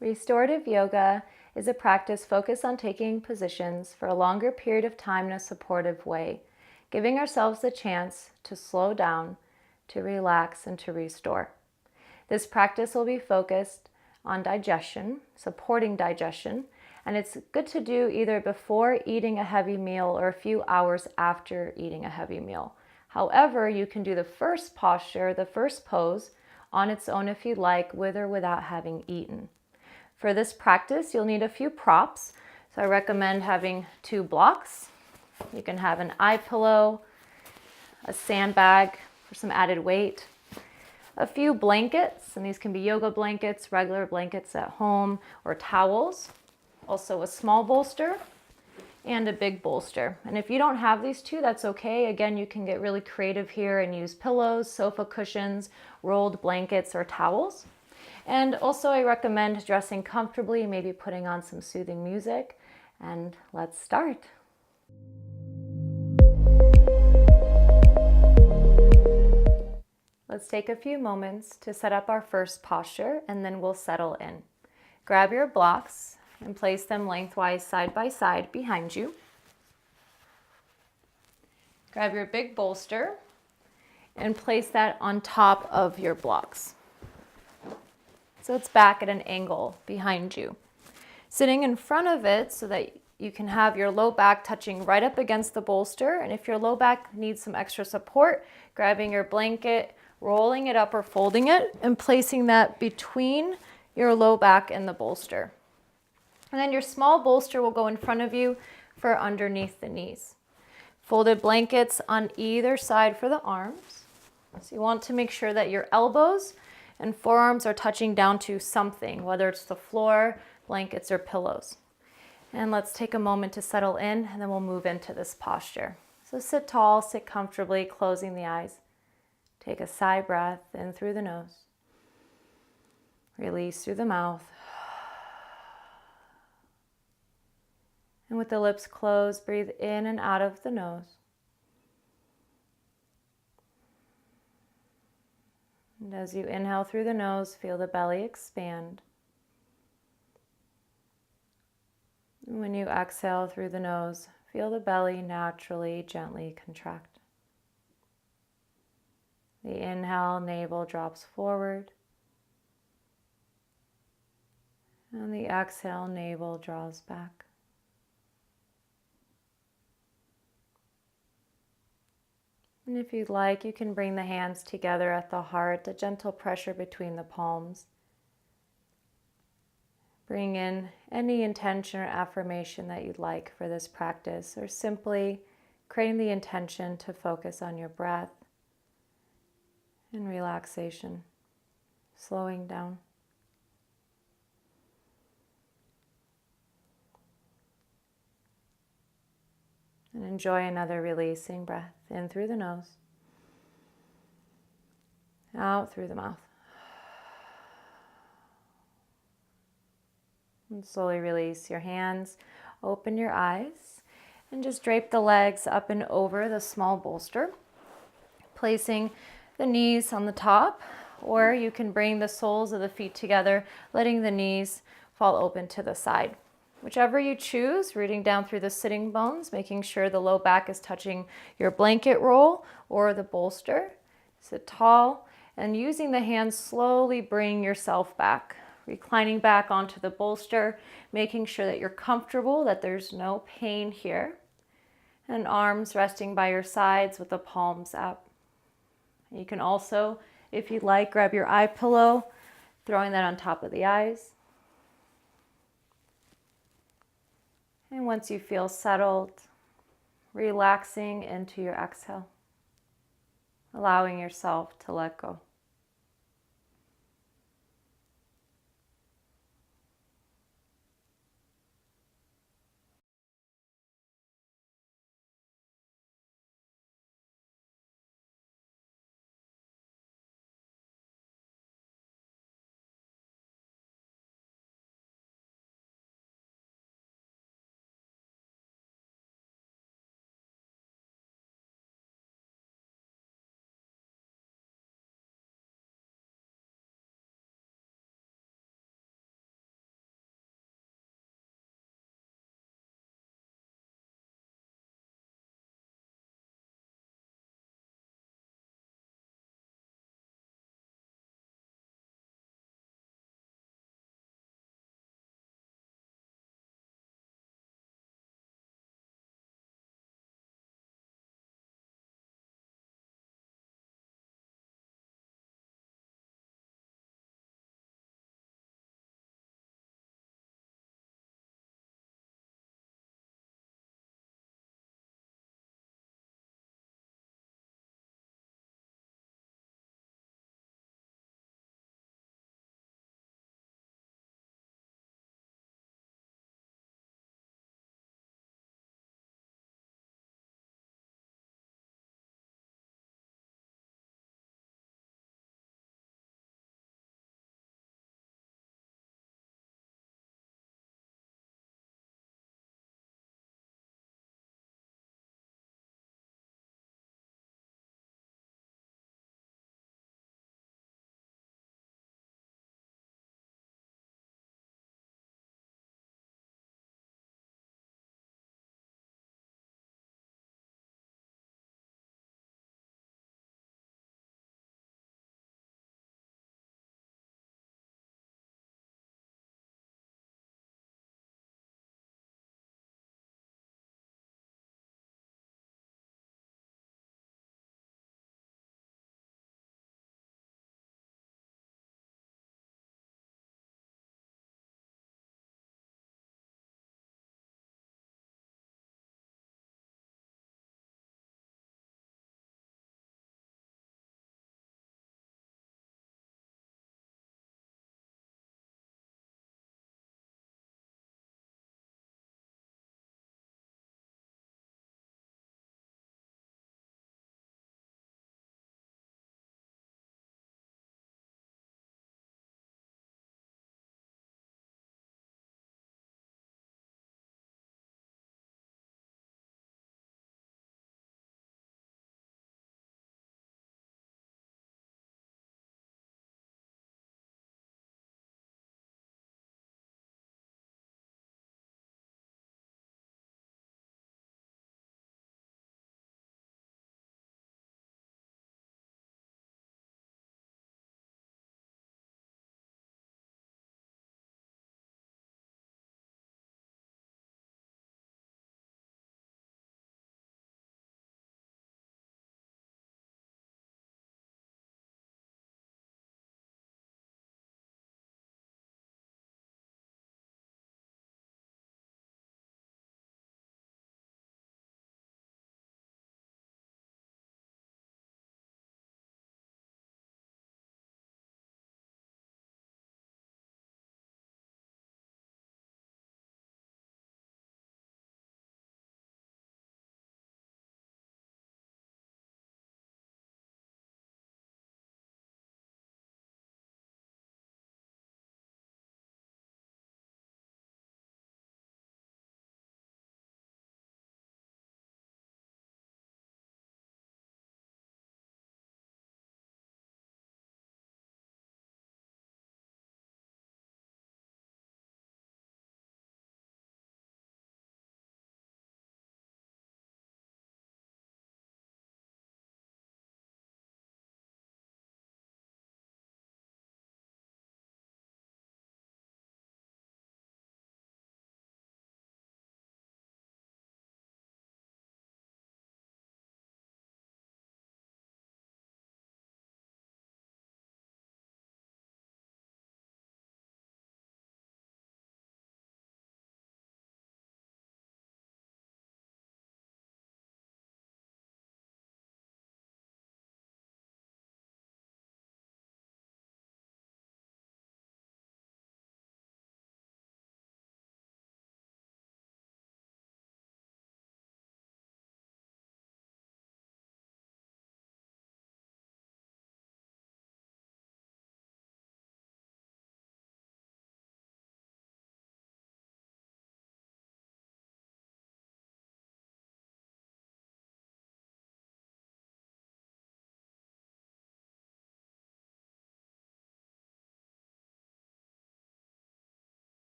Restorative yoga is a practice focused on taking positions for a longer period of time in a supportive way, giving ourselves the chance to slow down, to relax, and to restore. This practice will be focused on digestion, supporting digestion, and it's good to do either before eating a heavy meal or a few hours after eating a heavy meal. However, you can do the first posture, the first pose, on its own if you like, with or without having eaten. For this practice, you'll need a few props. So I recommend having 2 blocks. You can have an eye pillow, a sandbag for some added weight, a few blankets, and these can be yoga blankets, regular blankets at home, or towels. Also a small bolster and a big bolster. And if you don't have these 2, that's okay. Again, you can get really creative here and use pillows, sofa cushions, rolled blankets, or towels. And also I recommend dressing comfortably, maybe putting on some soothing music, and let's start. Let's take a few moments to set up our first posture, and then we'll settle in. Grab your blocks and place them lengthwise side by side behind you. Grab your big bolster and place that on top of your blocks. So it's back at an angle behind you. Sitting in front of it so that you can have your low back touching right up against the bolster. And if your low back needs some extra support, grabbing your blanket, rolling it up or folding it, and placing that between your low back and the bolster. And then your small bolster will go in front of you for underneath the knees. Folded blankets on either side for the arms. So you want to make sure that your elbows and forearms are touching down to something, whether it's the floor, blankets, or pillows. And let's take a moment to settle in, and then we'll move into this posture. So sit tall, sit comfortably, closing the eyes. Take a sigh breath in through the nose. Release through the mouth. And with the lips closed, breathe in and out of the nose. And as you inhale through the nose, feel the belly expand. And when you exhale through the nose, feel the belly naturally, gently contract. The inhale, navel drops forward. And the exhale, navel draws back. And if you'd like, you can bring the hands together at the heart, a gentle pressure between the palms. Bring in any intention or affirmation that you'd like for this practice, or simply creating the intention to focus on your breath and relaxation, slowing down. And enjoy another releasing breath in through the nose, out through the mouth. And slowly release your hands, open your eyes, and just drape the legs up and over the small bolster, placing the knees on the top, or you can bring the soles of the feet together, letting the knees fall open to the side. Whichever you choose, rooting down through the sitting bones, making sure the low back is touching your blanket roll or the bolster. Sit tall, and using the hands, slowly bring yourself back, reclining back onto the bolster, making sure that you're comfortable, that there's no pain here, and arms resting by your sides with the palms up. You can also, if you'd like, grab your eye pillow, throwing that on top of the eyes. And once you feel settled, relaxing into your exhale, allowing yourself to let go.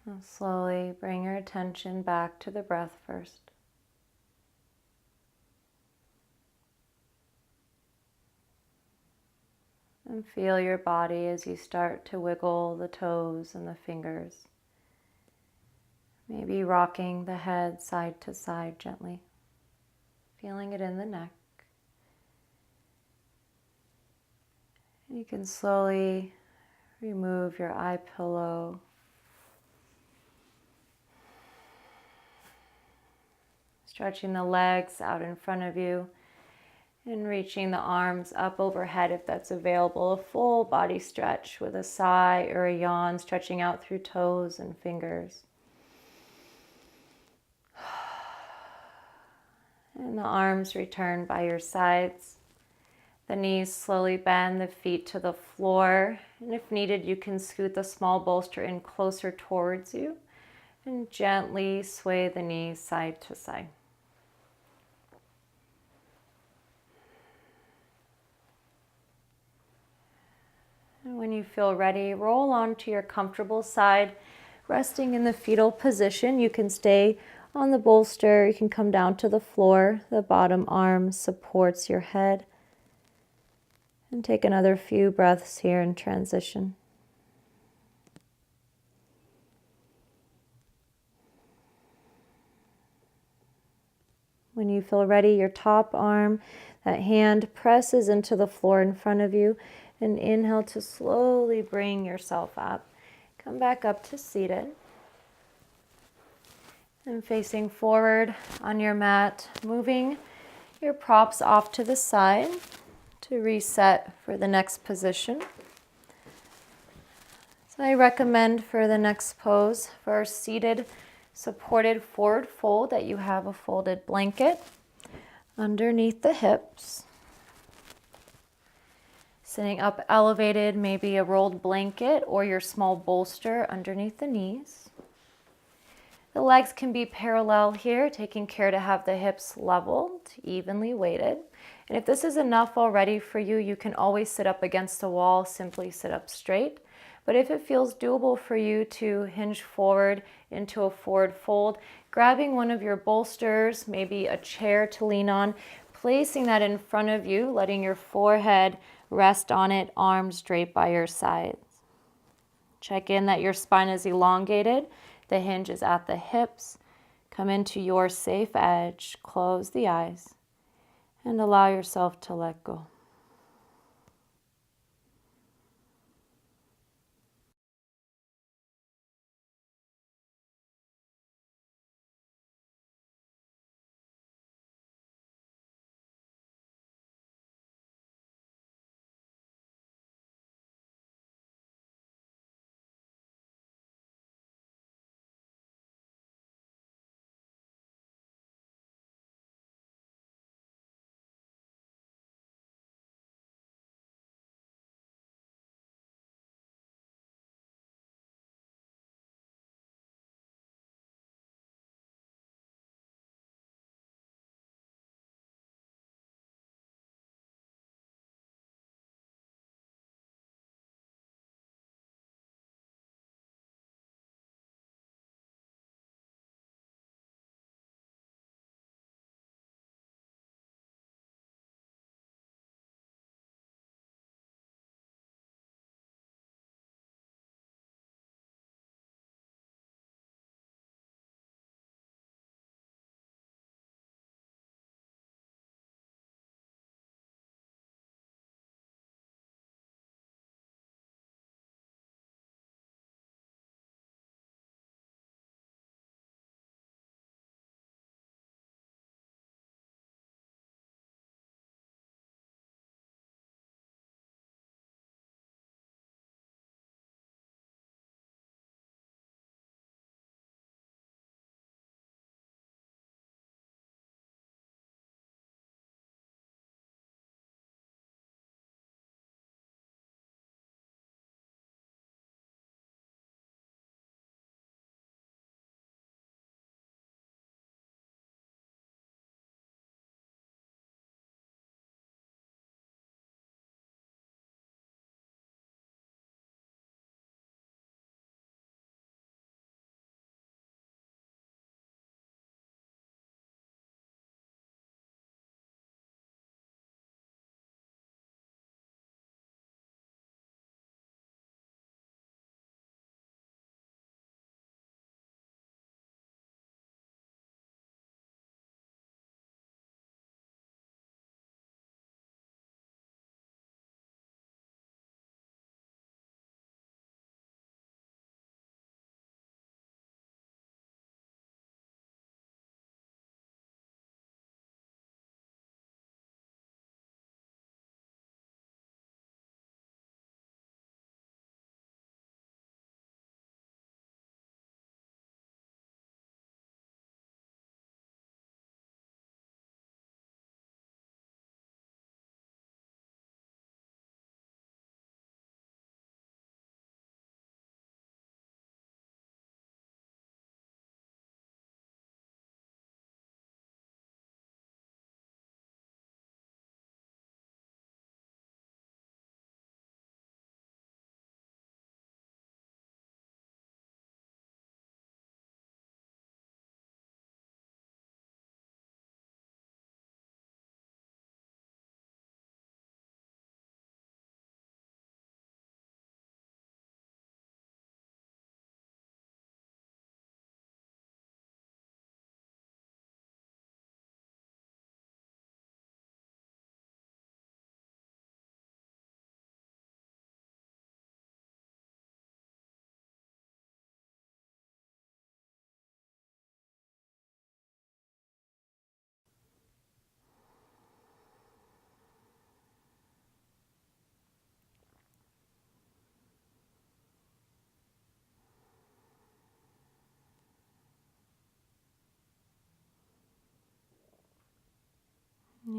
And slowly bring your attention back to the breath first. And feel your body as you start to wiggle the toes and the fingers. Maybe rocking the head side to side gently. Feeling it in the neck. You can slowly remove your eye pillow. Stretching the legs out in front of you and reaching the arms up overhead if that's available. A full body stretch with a sigh or a yawn, stretching out through toes and fingers. And the arms return by your sides. The knees slowly bend, the feet to the floor. And if needed, you can scoot the small bolster in closer towards you and gently sway the knees side to side. And when you feel ready, roll onto your comfortable side, resting in the fetal position. You can stay on the bolster, you can come down to the floor. The bottom arm supports your head. And take another few breaths here in transition. When you feel ready, your top arm, that hand presses into the floor in front of you. And inhale to slowly bring yourself up. Come back up to seated. And facing forward on your mat, moving your props off to the side to reset for the next position. So I recommend for the next pose, for our seated supported forward fold, that you have a folded blanket underneath the hips. Sitting up elevated, maybe a rolled blanket or your small bolster underneath the knees. The legs can be parallel here, taking care to have the hips leveled, evenly weighted. And if this is enough already for you, you can always sit up against the wall, simply sit up straight. But if it feels doable for you to hinge forward into a forward fold, grabbing one of your bolsters, maybe a chair to lean on, placing that in front of you, letting your forehead rest on it, arms draped by your sides. Check in that your spine is elongated, the hinge is at the hips. Come into your safe edge, close the eyes, and allow yourself to let go.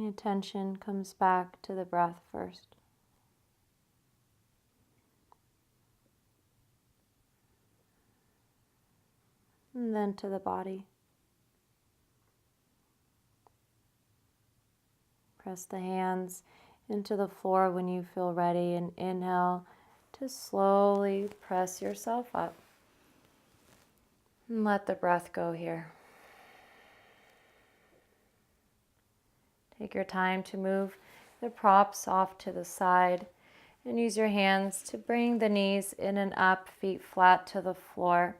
The attention comes back to the breath first. And then to the body. Press the hands into the floor when you feel ready, and inhale to slowly press yourself up. And let the breath go here. Take your time to move the props off to the side and use your hands to bring the knees in and up, feet flat to the floor.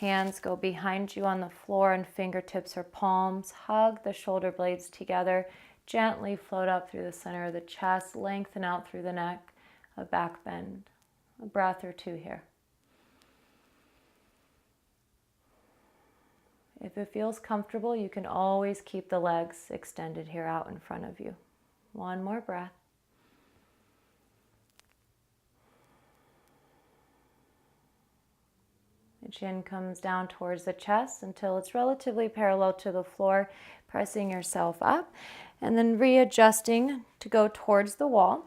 Hands go behind you on the floor and fingertips or palms hug the shoulder blades together. Gently float up through the center of the chest, lengthen out through the neck, a back bend. A breath or two here. If it feels comfortable, you can always keep the legs extended here out in front of you. One more breath. The chin comes down towards the chest until it's relatively parallel to the floor, pressing yourself up, and then readjusting to go towards the wall.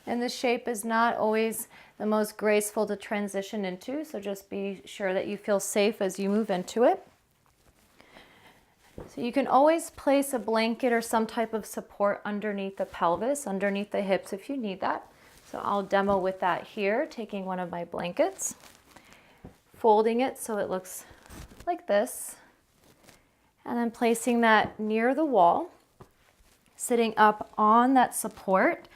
And this shape is not always the most graceful to transition into, so just be sure that you feel safe as you move into it. So you can always place a blanket or some type of support underneath the pelvis, underneath the hips if you need that. So I'll demo with that here, taking one of my blankets, folding it so it looks like this, and then placing that near the wall, sitting up on that support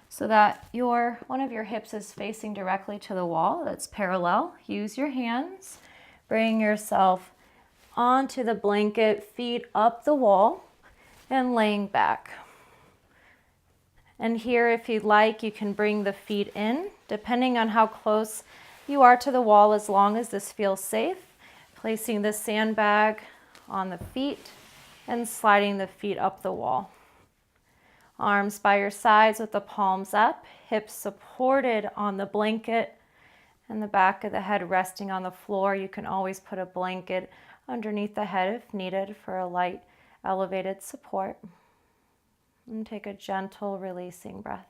so that one of your hips is facing directly to the wall. That's parallel. Use your hands, bring yourself onto the blanket, feet up the wall, and laying back. And here, if you'd like, you can bring the feet in, depending on how close you are to the wall, as long as this feels safe. Placing the sandbag on the feet and sliding the feet up the wall. Arms by your sides with the palms up, hips supported on the blanket, and the back of the head resting on the floor. You can always put a blanket underneath the head if needed for a light elevated support. And take a gentle releasing breath.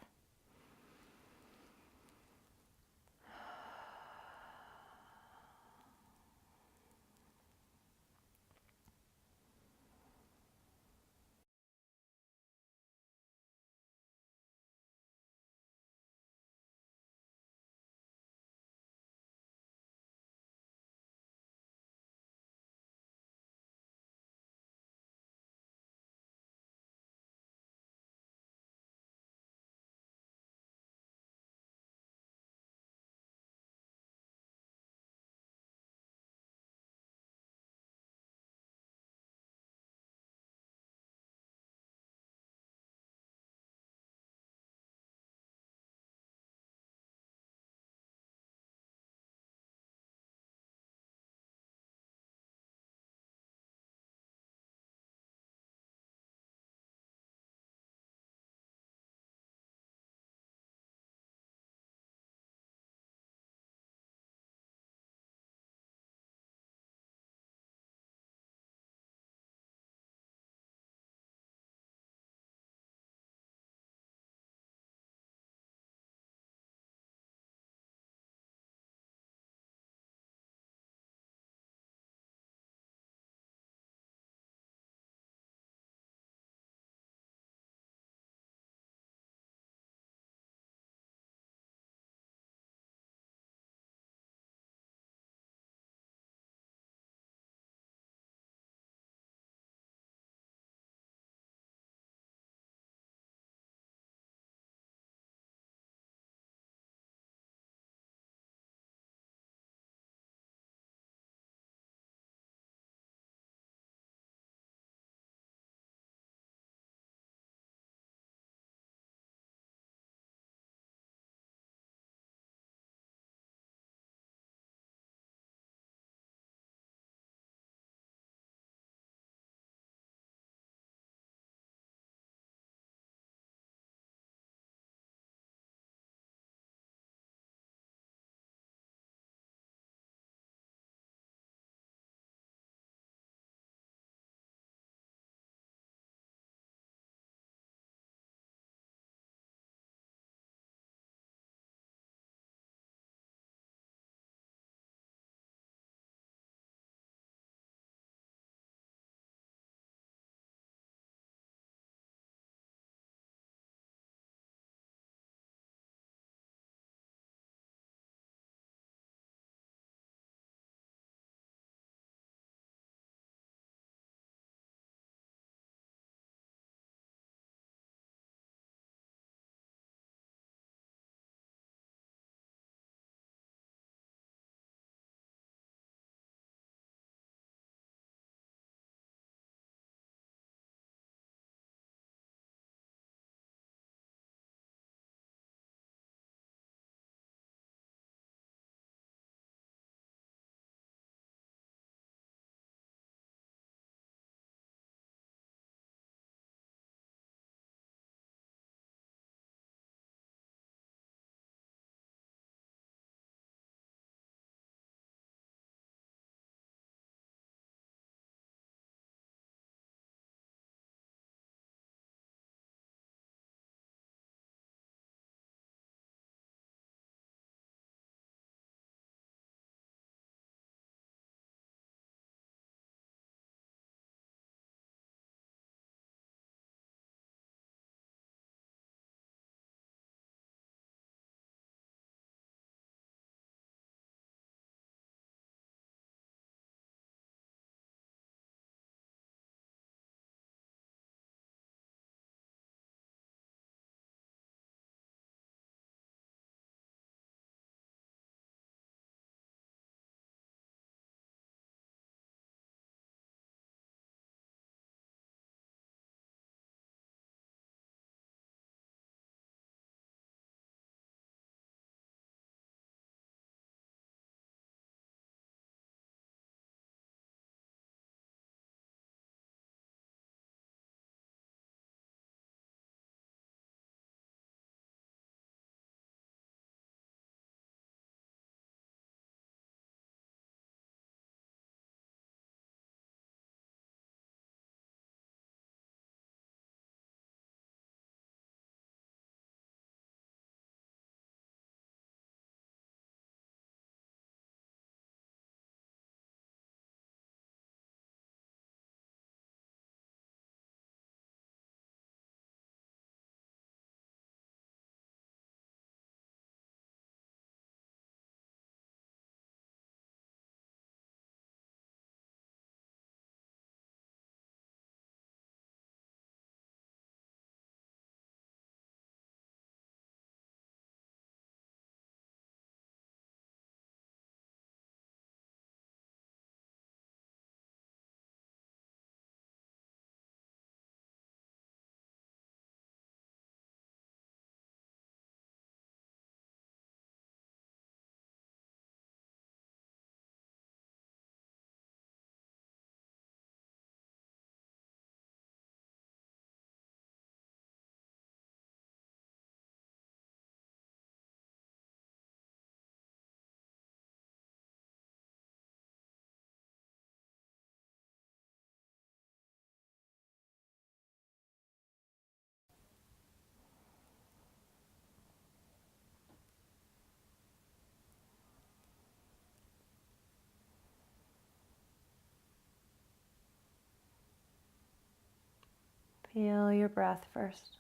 Feel your breath first.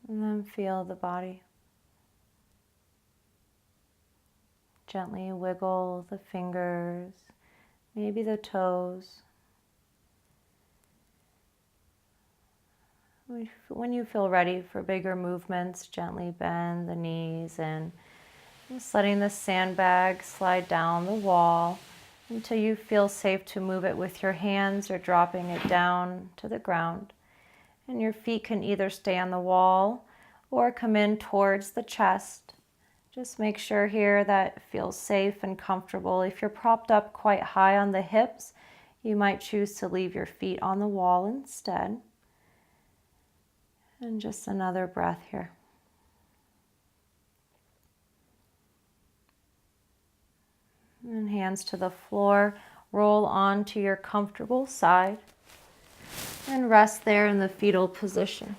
And then feel the body. Gently wiggle the fingers, maybe the toes. When you feel ready for bigger movements, gently bend the knees and just letting the sandbag slide down the wall until you feel safe to move it with your hands or dropping it down to the ground. And your feet can either stay on the wall or come in towards the chest. Just make sure here that it feels safe and comfortable. If you're propped up quite high on the hips, you might choose to leave your feet on the wall instead. And just another breath here. And hands to the floor, roll onto your comfortable side and rest there in the fetal position.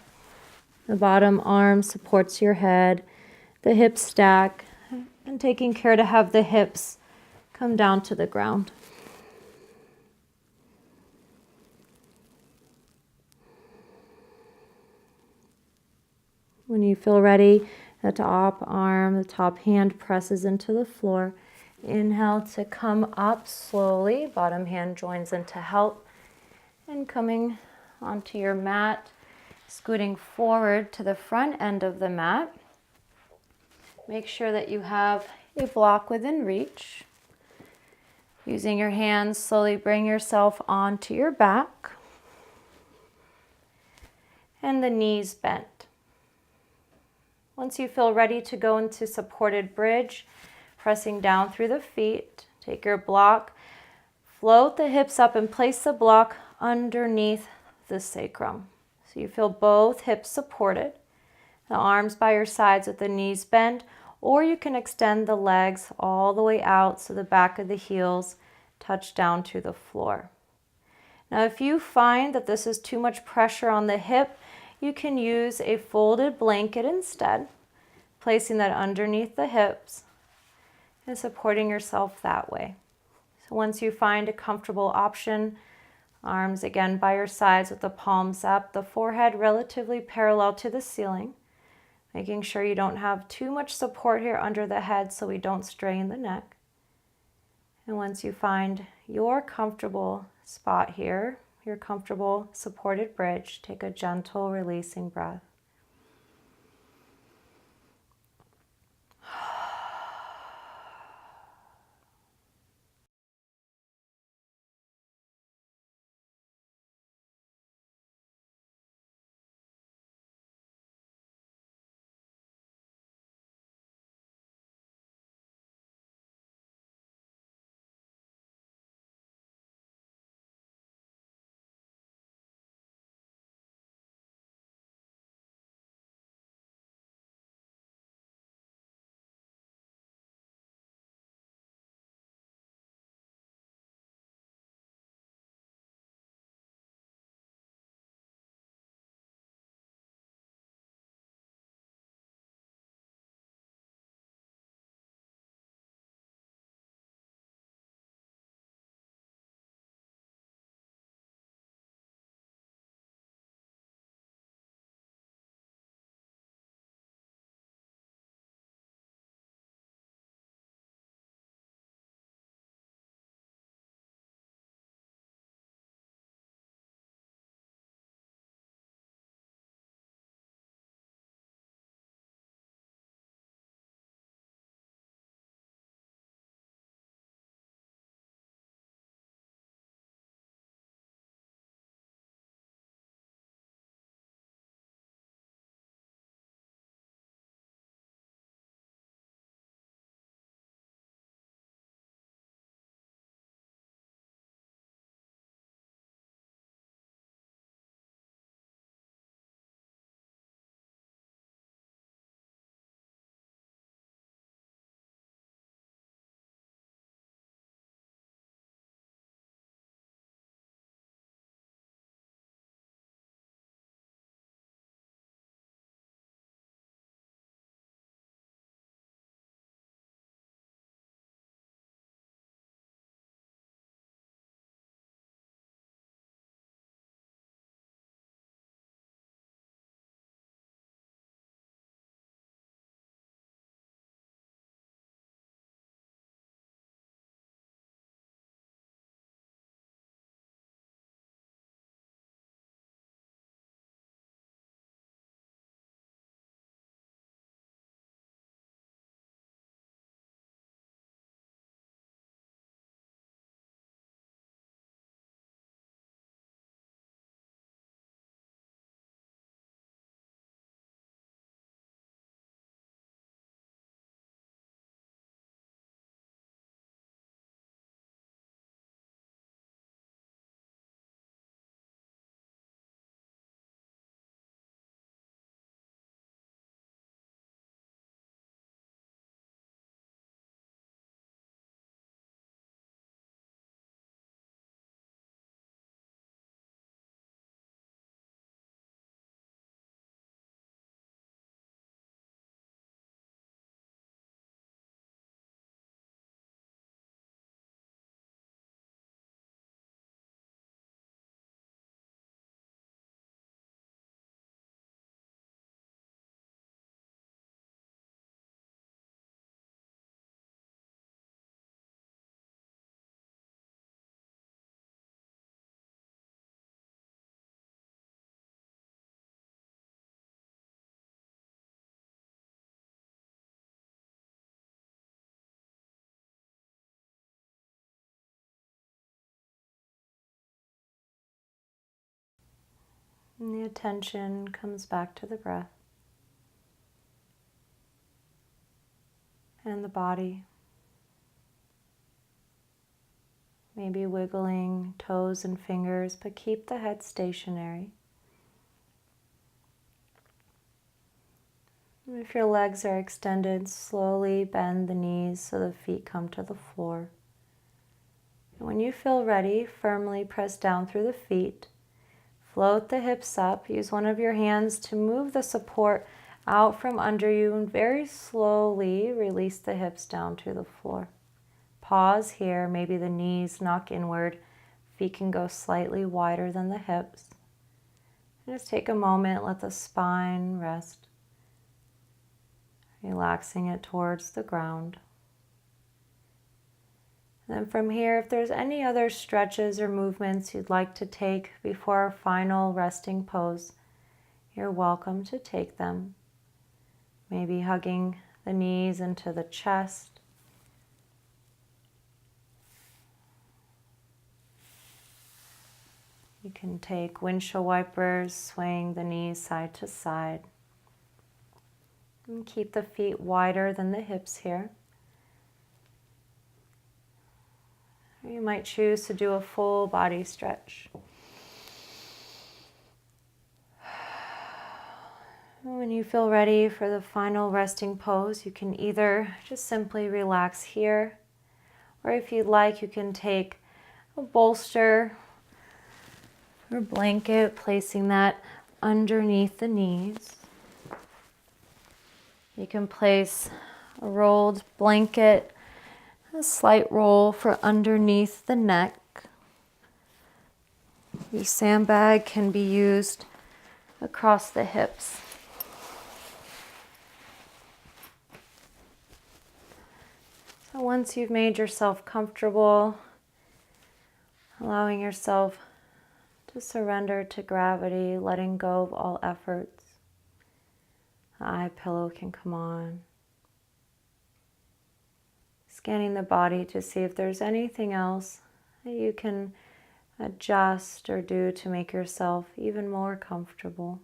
The bottom arm supports your head, the hips stack, and taking care to have the hips come down to the ground. When you feel ready, the top arm, the top hand presses into the floor. Inhale to come up slowly. Bottom hand joins in to help. And coming onto your mat, scooting forward to the front end of the mat. Make sure that you have a block within reach. Using your hands, slowly bring yourself onto your back. And the knees bent. Once you feel ready to go into supported bridge, pressing down through the feet, take your block, float the hips up and place the block underneath the sacrum. So you feel both hips supported, the arms by your sides with the knees bent, or you can extend the legs all the way out so the back of the heels touch down to the floor. Now, if you find that this is too much pressure on the hip, you can use a folded blanket instead, placing that underneath the hips and supporting yourself that way. So once you find a comfortable option, arms again by your sides with the palms up, the forehead relatively parallel to the ceiling, making sure you don't have too much support here under the head so we don't strain the neck. And once you find your comfortable spot here, your comfortable supported bridge, take a gentle releasing breath. And the attention comes back to the breath and the body. Maybe wiggling toes and fingers, but keep the head stationary. If your legs are extended, slowly bend the knees so the feet come to the floor. And when you feel ready, firmly press down through the feet. Float the hips up. Use one of your hands to move the support out from under you and very slowly release the hips down to the floor. Pause here. Maybe the knees knock inward. Feet can go slightly wider than the hips. And just take a moment, let the spine rest. Relaxing it towards the ground. And then from here, if there's any other stretches or movements you'd like to take before our final resting pose, you're welcome to take them. Maybe hugging the knees into the chest. You can take windshield wipers, swaying the knees side to side. And keep the feet wider than the hips here. Or you might choose to do a full body stretch. When you feel ready for the final resting pose, you can either just simply relax here, or if you'd like, you can take a bolster or blanket, placing that underneath the knees. You can place a rolled blanket, a slight roll for underneath the neck. Your sandbag can be used across the hips. So once you've made yourself comfortable, allowing yourself to surrender to gravity, letting go of all efforts, the eye pillow can come on. Scanning the body to see if there's anything else that you can adjust or do to make yourself even more comfortable.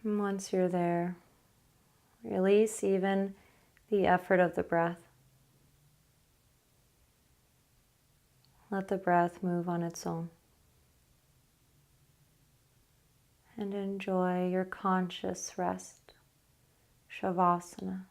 And once you're there, release even the effort of the breath. Let the breath move on its own. And enjoy your conscious rest, Shavasana.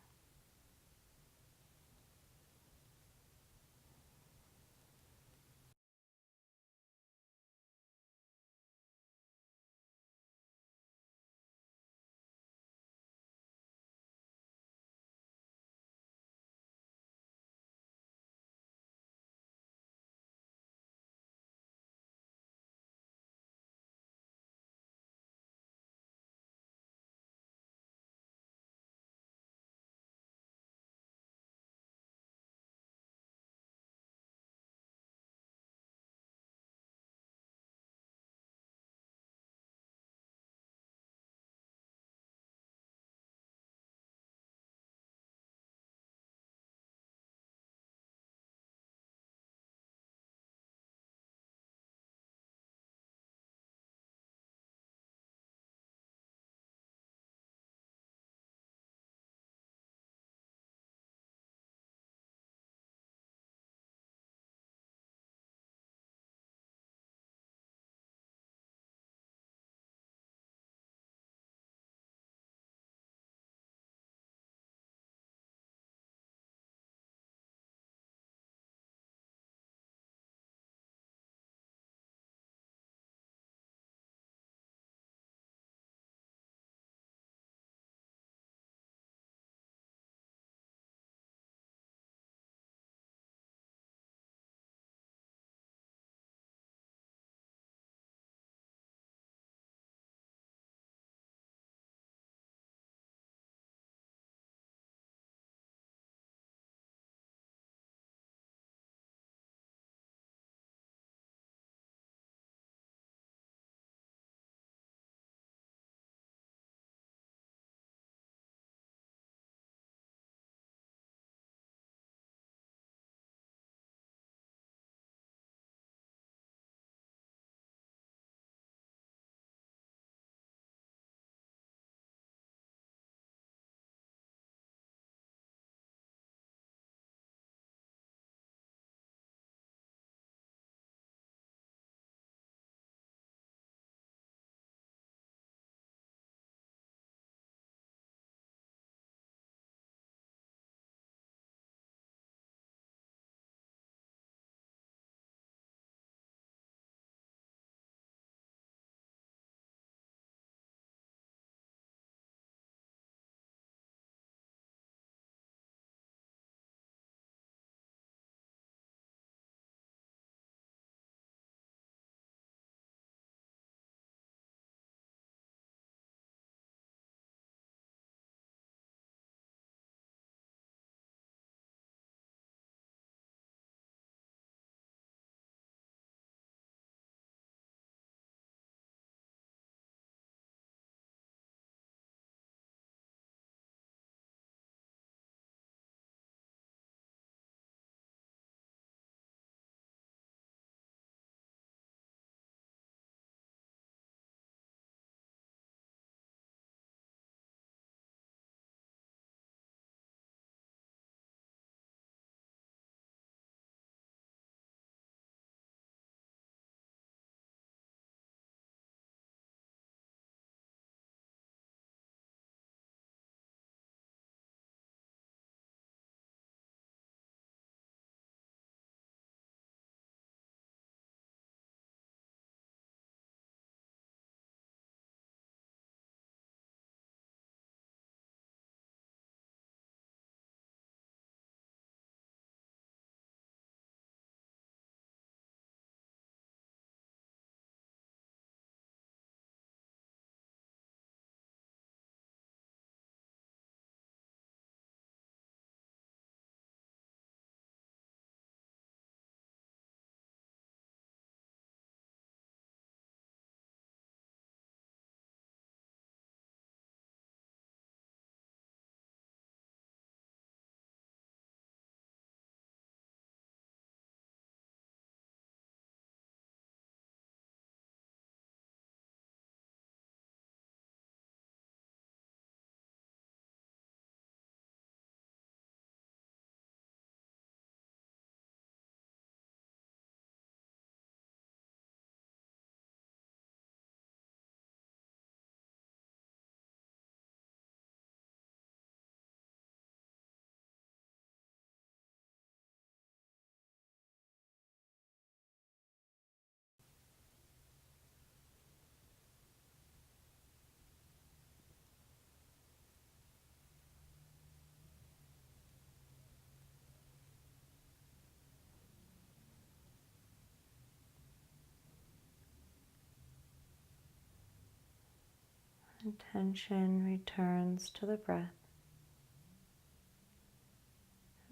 Attention returns to the breath.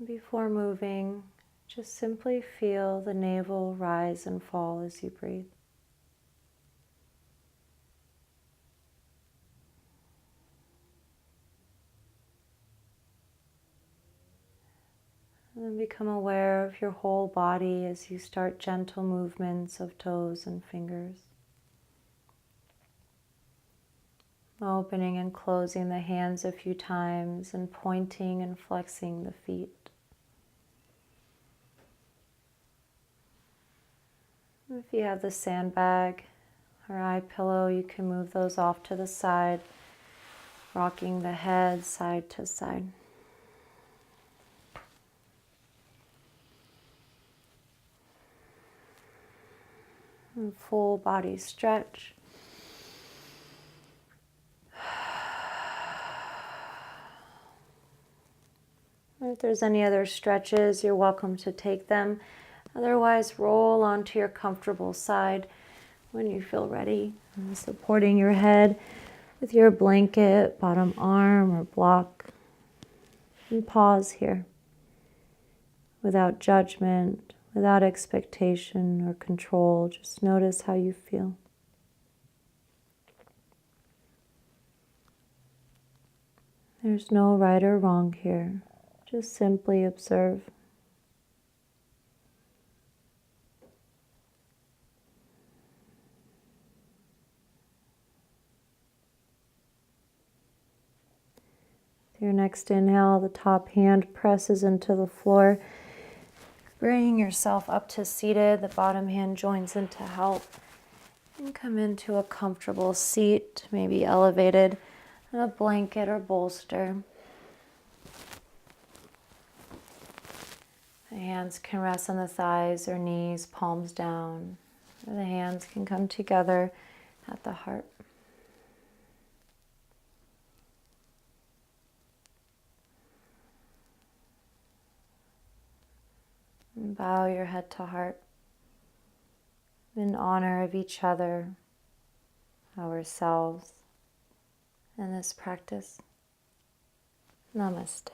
Before moving, just simply feel the navel rise and fall as you breathe. And then become aware of your whole body as you start gentle movements of toes and fingers. Opening and closing the hands a few times and pointing and flexing the feet. If you have the sandbag or eye pillow, you can move those off to the side, rocking the head side to side. And full body stretch. If there's any other stretches, you're welcome to take them. Otherwise, roll onto your comfortable side when you feel ready. And supporting your head with your blanket, bottom arm, or block. And pause here. Without judgment, without expectation or control, just notice how you feel. There's no right or wrong here. Just simply observe. With your next inhale, the top hand presses into the floor. Bringing yourself up to seated, the bottom hand joins in to help. And come into a comfortable seat, maybe elevated, on a blanket or bolster. The hands can rest on the thighs or knees, palms down. Or the hands can come together at the heart. And bow your head to heart in honor of each other, ourselves, and this practice. Namaste.